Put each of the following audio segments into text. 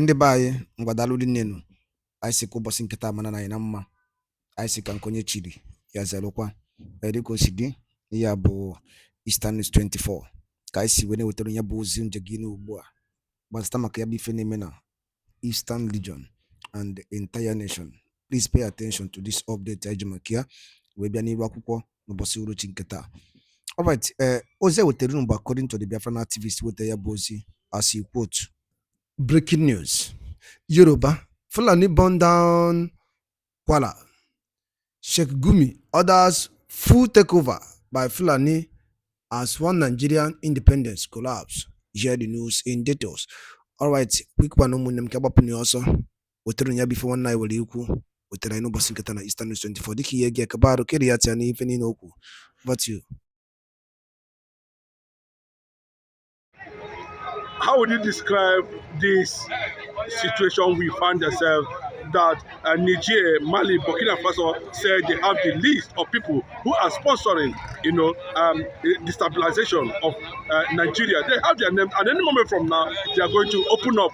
Ndị be anyị ngwadalụ dị nnenu anyị si ka ụbọchị nkịta mana na anyị na mma anyị si ka nkonye chiri ya zelụkwa dịka o si dị ya bụ Eastern News 24 ka anyị si wee na-ewetara ya bụ ozi nje gị n'ugbu a gbasịta maka ya bụ ife na-eme na Eastern Region and the entire nation. Please pay attention to this update anyị ji maka ya wee bịa n'iru akwụkwọ n'ụbọchị uruchi nkịta. Alright, ozi ewetara unu bụ according to the Biafra activist wetara ya bụ ozi as he quote. Breaking news. Yoruba, Fulani burn down Kwara. Sheikh Gumi orders full takeover by Fulani as one Nigerian independence collapse. Hear the news in details. Alright, quick one also. Weterunya before one night will you wetere no bossing na Eastern News 24. Diki yege kabaro keriati and even in oku. But you. How would you describe this situation we find ourselves that Niger, Mali, Burkina Faso said they have the list of people who are sponsoring, destabilization of Nigeria. They have their name. At any moment from now, they are going to open up.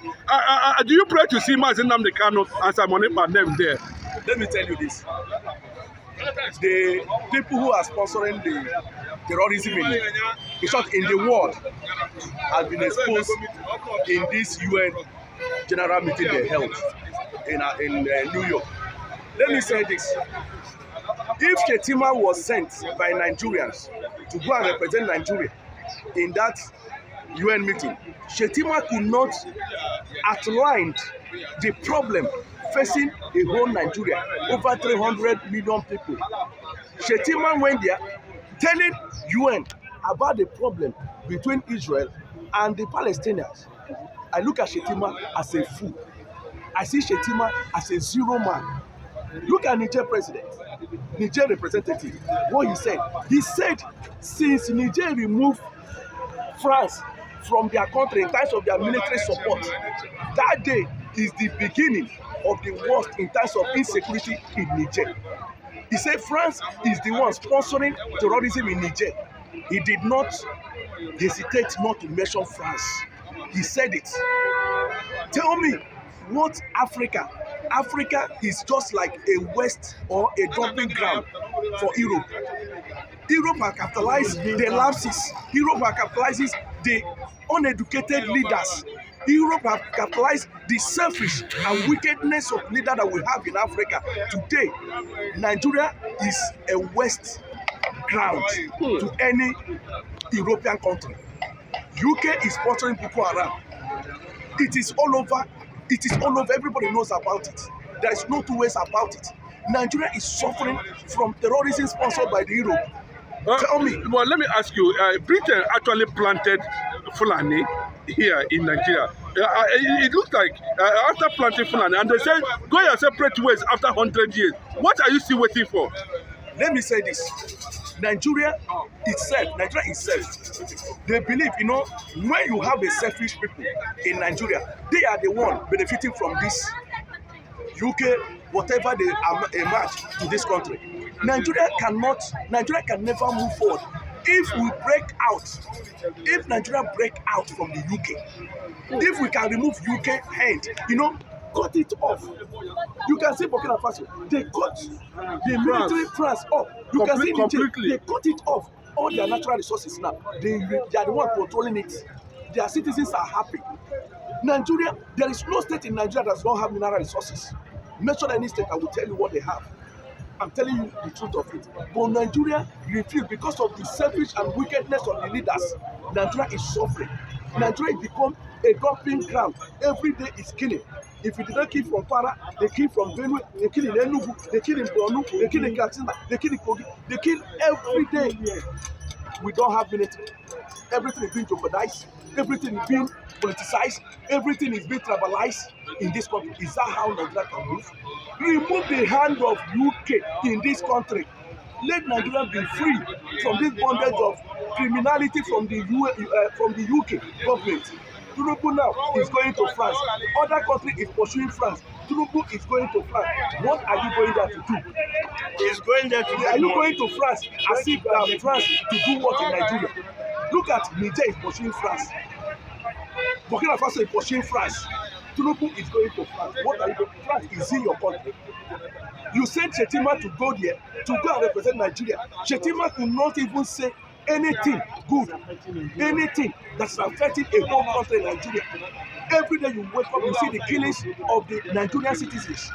Do you pray to see Mazi Nnamdi Kanu and Simon Ekpa name there? Let me tell you this. The people who are sponsoring the terrorism in the world have been exposed in this UN general meeting they held in New York. Let me say this. If Shetima was sent by Nigerians to go and represent Nigeria in that UN meeting, Shetima could not outline the problem facing a whole Nigeria, over 300 million people. Shetima went there telling UN about the problem between Israel and the Palestinians. I look at Shetima as a fool. I see Shetima as a zero man. Look at Niger president, Niger representative, what he said. He said since Niger removed France from their country in terms of their military support, that day is the beginning of the worst in terms of insecurity in Niger. He said France is the one sponsoring terrorism in Niger. He did not hesitate not to mention France. He said it. Tell me what Africa is just like a west or a dumping ground for Europe. Europe has capitalized the lapses. Europe has capitalized the uneducated leaders. Europe has capitalized the selfish and wickedness of leaders that we have in Africa. Today, Nigeria is a west ground to any European country. UK is sponsoring Boko Haram. It is all over. It is all over. Everybody knows about it. There is no two ways about it. Nigeria is suffering from terrorism sponsored by the Europe. Tell me. Well, let me ask you. Britain actually planted Fulani here in Nigeria. It looks like after planting Fulani, and they said go your separate ways after 100 years. What are you still waiting for? Let me say this. Nigeria itself, they believe, when you have a selfish people in Nigeria, they are the one benefiting from this UK, whatever they emerge to this country. Nigeria can never move forward. If we break out, if Nigeria break out from the UK, if we can remove UK hand, cut it off. You can see Burkina Faso, they cut the military France off. You can see Niger, they cut it off. All their natural resources now, they are the ones controlling it. Their citizens are happy. Nigeria, there is no state in Nigeria that does not have mineral resources. Mention any state, I will tell you what they have. I'm telling you the truth of it. But Nigeria refused because of the selfish and wickedness of the leaders. Nigeria is suffering. Nigeria has become a dumping ground. Every day is killing. If you did not kill from Kwara, they kill from Benue, they kill in Enugu, they kill in Borno, they kill in Katsina, they kill in Kogi, they kill every day. We don't have military. Everything is being jeopardized. Everything is being politicized. Everything is being tribalized in this country. Is that how Nigeria can move? Remove the hand of UK in this country. Let Nigeria be free from this bondage of criminality from the UK government. Tinubu now is going to France. Other country is pursuing France. Tinubu is going to France. What are you going there to do? He's going there to do. Are you going to France as if France to do what in Nigeria? Look at Niger is pursuing France. Burkina Faso is pursuing France. Tinubu is going to France. What are you doing? France is in your country. You sent Shetima to go there to go and represent Nigeria. Shetima could not even say anything good, anything that's affecting a whole country in Nigeria. Every day you wake up, you see the killings of the Nigerian citizens.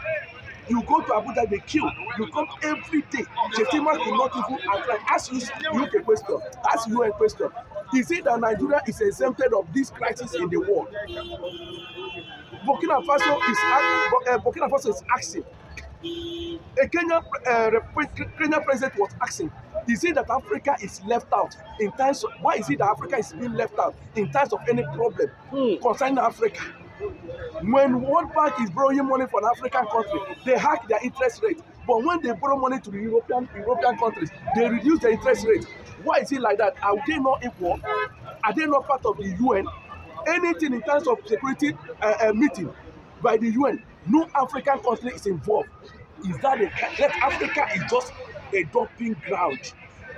You go to Abuja, they kill. You come every day. Shetima could not even ask you a question. Ask you a question. Is it that Nigeria is exempted of this crisis in the world? Burkina Faso is asking. A Kenyan president was asking, is it that Africa is left out in times of, why is it that Africa is being left out in times of any problem concerning Africa? When World Bank is borrowing money from an African country, they hike their interest rate. But when they borrow money to the European countries, they reduce the interest rate. Why is it like that? Are they not equal? Are they not part of the UN? Anything in terms of security meeting by the UN, no African country is involved. Is that Africa is just a dumping ground?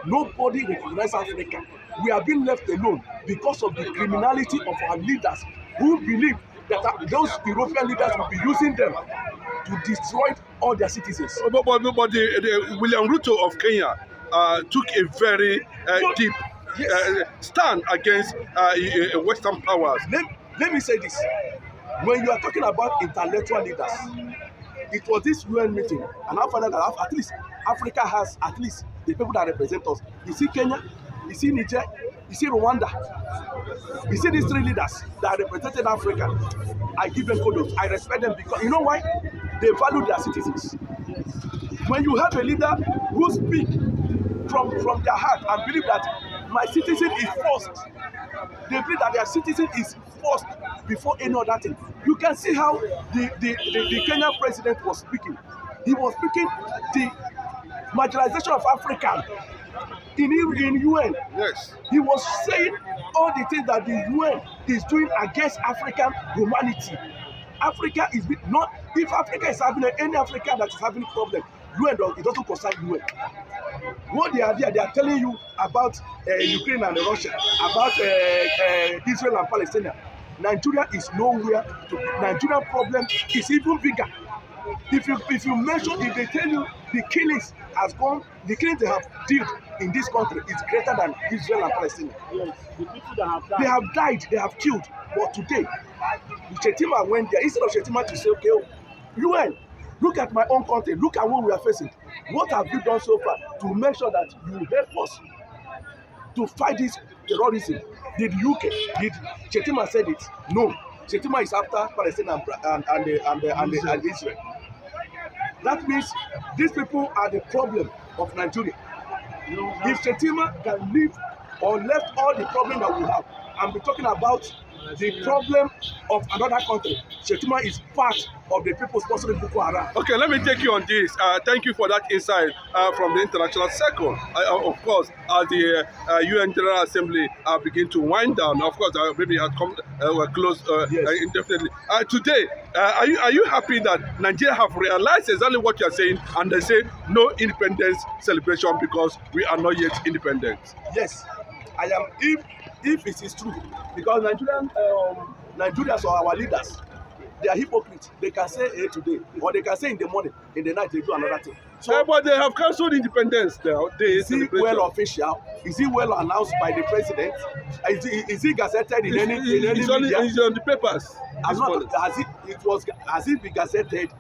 Nobody recognizes Africa. We are being left alone because of the criminality of our leaders who believe that those European leaders will be using them to destroy all their citizens. But William Ruto of Kenya took a very deep stand against Western powers. Let me say this. When you are talking about intellectual leaders, it was this UN meeting, and I found out that at least Africa has at least the people that represent us. You see Kenya, you see Niger, you see Rwanda. You see these three leaders that represented Africa. I give them kudos. I respect them because you know why? They value their citizens. When you have a leader who speaks from their heart and believe that my citizen is first, they believe that their citizen is first before any other thing. You can see how the Kenyan president was speaking. He was speaking the marginalization of Africa in UN. Yes. He was saying all the things that the UN is doing against African humanity. Africa is not, if Africa is having any Africa that is having a problem, UN it doesn't concern UN. What they are there, they are telling you about Ukraine and Russia, about Israel and Palestine. Nigeria is nowhere to. Nigerian problem is even bigger. If you mention, if they tell you the killings has gone, the killings they have dealt in this country is greater than Israel and Palestine. Yes, the people that have died. They have died, they have killed. But today, Shetima went there. Instead of Shetima to say, okay, UN, look at my own country, look at what we are facing. What have you done so far to make sure that you help us to fight this terrorism? Did UK, did Shetima said it? No. Shetima is after Palestine and Israel. That means these people are the problem of Nigeria. If Shetima can leave or left all the problem that we have and be talking about the problem of another country, Shetima is part of the people sponsoring Boko Haram. Okay, let me take you on this. Thank you for that insight from the international circle. Of course, as the UN General Assembly begin to wind down, of course, maybe we're close indefinitely. Today, are you happy that Nigeria have realized exactly what you are saying and they say no independence celebration because we are not yet independent? Yes, I am. If it is true, because Nigerians or our leaders, they are hypocrites. They can say A today, or they can say in the morning, in the night they do another thing. So, but they have cancelled independence now. Is it well official? Is it well announced by the president? Is it gazetted in any media? It's on the papers. Has it been gazetted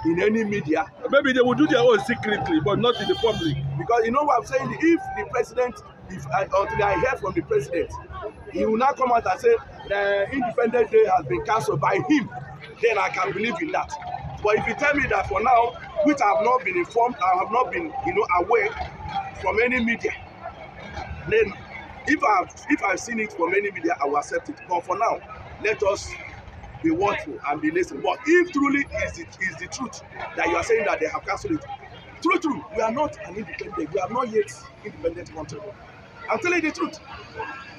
in any media? Maybe they will do their own secretly, but not in the public. Because you know what I'm saying? If the president, until I hear from the president, he will now come out and say the Independence Day has been cancelled by him, then I can believe in that. But if you tell me that for now, which I have not been informed, I have not been, aware from any media, then if I've seen it from any media, I will accept it. But for now, let us be watchful and be listening. But if truly is the truth that you are saying that they have cancelled it, true, we are not an independent. We are not yet independent country. I'm telling you the truth.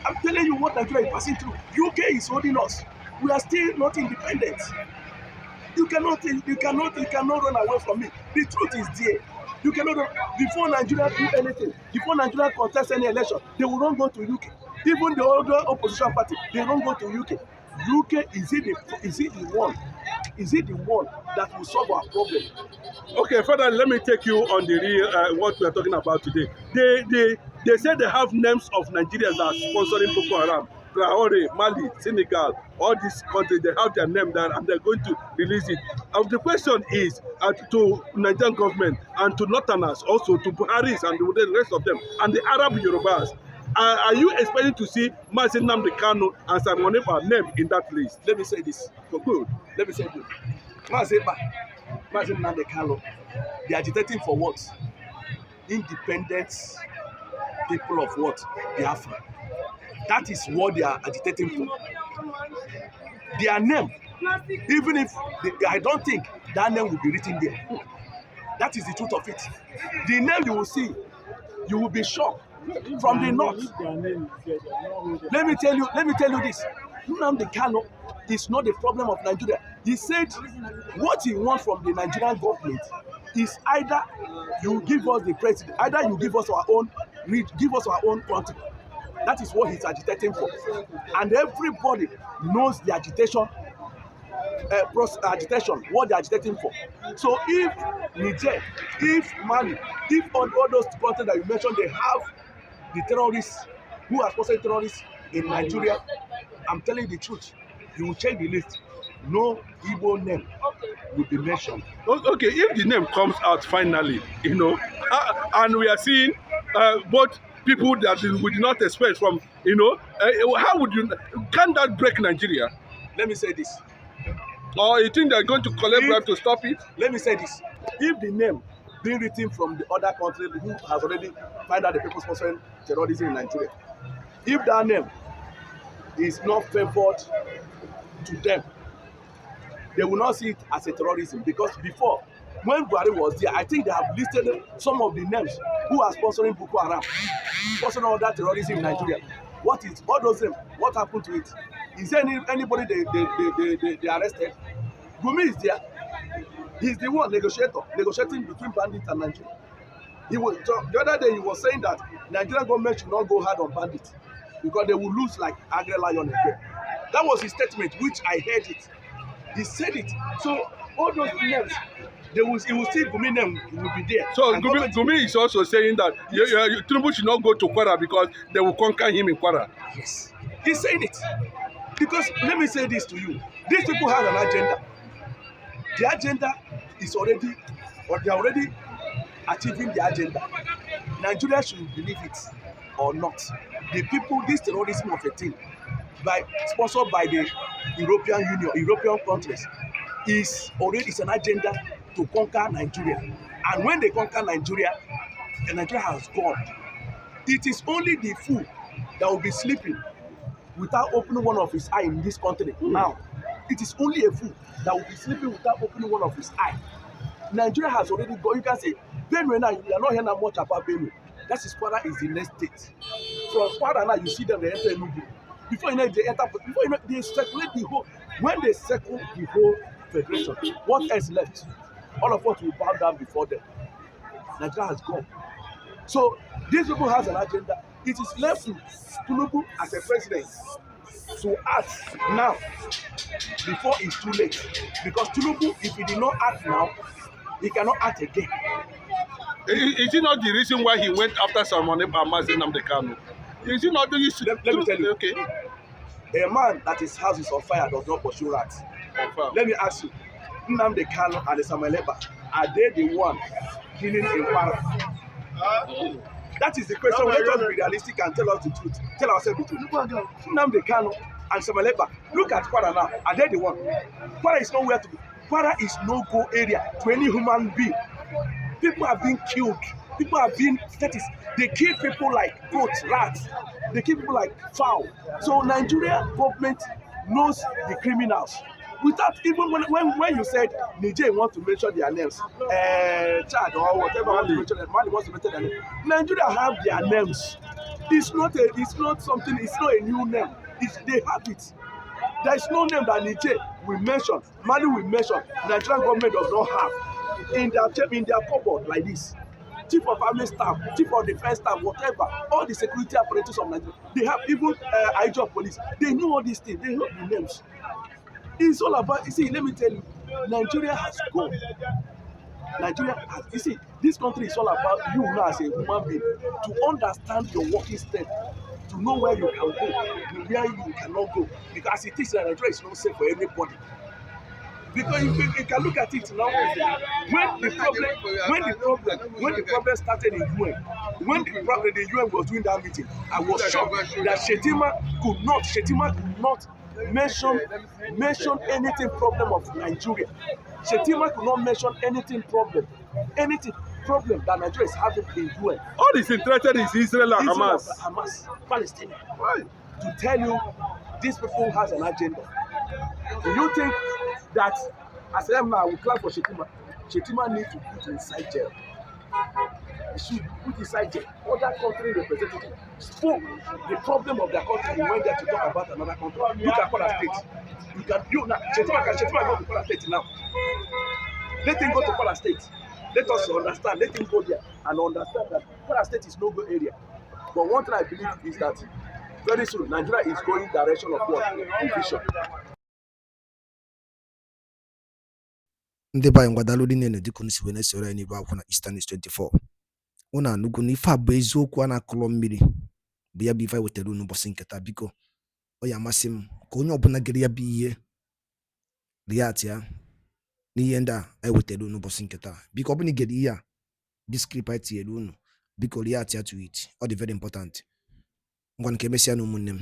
I'm telling you what Nigeria is passing through. UK is holding us. We are still not independent. You cannot run away from me. The truth is there. You cannot run. Before Nigeria do anything, before Nigeria contest any election, they will not go to UK. Even the other opposition party, they don't go to UK. UK, is it the one that will solve our problem? Okay, further, let me take you on the real what we are talking about today. They say they have names of Nigerians that are sponsoring Boko Haram. Traore, Mali, Senegal, all these countries, they have their name there and they're going to release it. The question is to Nigerian government and to Northerners, also to Buharis and the rest of them, and the Arab Yorubas. Are you expecting to see Mazi Nnamdi Kanu and Simon Ekpa name in that list? Let me say this. For good. Let me say good. Mazi Nnamdi Kanu, they are agitating for what? Independent people of what? Biafra. That is what they are agitating for. Their name, even if I don't think that name will be written there. That is the truth of it. The name you will see, you will be shocked. From the north. Let me tell you this. Nnamdi Kanu is not the problem of Nigeria. He said what he wants from the Nigerian government is either you give us the president, either you give us our own country. That is what he's agitating for. And everybody knows the agitation, what they're agitating for. So if Niger, if Mali, if all those countries that you mentioned, they have the terrorists who are sponsoring terrorists in Nigeria, I'm telling you the truth, you will check the list. No Igbo name will be mentioned. Okay, if the name comes out finally, and we are seeing both people that we did not expect from, how would you, can that break Nigeria? Let me say this. Or you think they're going to collect bribe to stop it? Let me say this. If the name being written from the other country who has already found out the people sponsoring terrorism in Nigeria, if that name is not favored to them, they will not see it as a terrorism. Because before, when Buhari was there, I think they have listed some of the names who are sponsoring Boko Haram, sponsoring other terrorism in Nigeria. What is all those names? What happened to it? Is there anybody they arrested? Gumi is there. He's the one negotiating between bandits and Nigeria. The other day he was saying that Nigerian government should not go hard on bandits because they will lose like Agre Lion again. That was his statement, which I heard it. He said it. So all those names, he will see Gumi name will be there. So Gumi is also saying that Tinubu should not go to Kwara because they will conquer him in Kwara. Yes, he's saying it. Because let me say this to you. These people have an agenda. The agenda is already, or they are already achieving the agenda. Nigeria should believe it or not. The people, this terrorism of a thing, sponsored by the European Union, European countries, is an agenda to conquer Nigeria. And when they conquer Nigeria, Nigeria has gone. It is only the fool that will be sleeping without opening one of his eye in this country. Now, it is only a fool that will be sleeping without opening one of his eye. Nigeria has already gone. You can say, Benue now, you are not hearing much about Benue. That is Kwara is the next state. From Kwara now, you see them, they enter Enugu. Before they circulate the whole, when they circle the whole federation, what else left? All of us will bow down before them. Nigeria has gone. So, these people have an agenda. It is left to Tinubu as a president to act now before it's too late. Because Tinubu, if he did not act now, he cannot act again. Is it not the reason why he went after Simon Ekpa and Mazi Nnamdi Kanu? Is it not the issue? Let me tell you. Okay. A man that his house is on fire does not pursue rats. Let me ask you, Nnamdi Kanu and Simon Ekpa, are they the one killing in Kwara? That is the question. Let us be realistic and tell us the truth. Tell ourselves the truth. Nnamdi Kanu and Simon Ekpa, look at Kwara now. Are they the one? Kwara is nowhere to be. Kwara is no-go area to any human being. People are being killed. People are being they kill people like goats, rats. They kill people like fowl. So Nigeria government knows the criminals. Without even when you said Niger want to mention their names, Chad or whatever want to mention them, Mali wants to mention their name. Nigeria have their names. It's not a new name. They have it. There is no name that Niger will mention, Mali will mention, Nigerian government does not have in their cupboard like this. chief of army staff, chief of defense staff, whatever, all the security apparatus of Nigeria, they have even IG of police. They know all these things. They know the names. It's all about, you see, let me tell you, Nigeria has gone. Nigeria has, you see, this country is all about you now as a human being to understand your working step, to know where you can go and where you cannot go. Because it is that Nigeria is not safe for anybody. Because you can look at it now, when the problem started in UN, when the UN was doing that meeting, I was shocked that Shetima could not mention anything problem of Nigeria. Shetima could not mention anything problem that Nigeria is having in UN. All is interested is Israel and Hamas, Palestine. Why? To tell you, these people has an agenda. Do you think that as I am now, I will clap for Shetima? Shetima needs to put inside jail. He should put inside jail. Other country representative spoke the problem of their country. He went there to talk about another country. Look at Kwara State. Shetima go to Kwara State now. Let him go to Kwara State. Let us understand. Let him go there and understand that Kwara State is no good area. But one thing I believe is that very soon Nigeria is going direction of what? Division. ndị banyị ngwadalụ dị nene dịka unu si wee na-esoro anyị n'ibu akwụkwọ na Eastern News 24 unu anụgo na ife a bụ eziokwu a na-akụlọ mmiri bụ ya bụ ife wetara unu ụbọchị nketa. Biko ọ ya amasị m ka onye ọbụla gere ya bụ ihe react ya n'ihe ndị a ewetara unu ụbọchị nketa. Biko ọ bụla igere ihe a discript anyị tinyere unu, biko react ya to it. Ọ dị very important. Ngwa nke emesịa na ụmụnne m.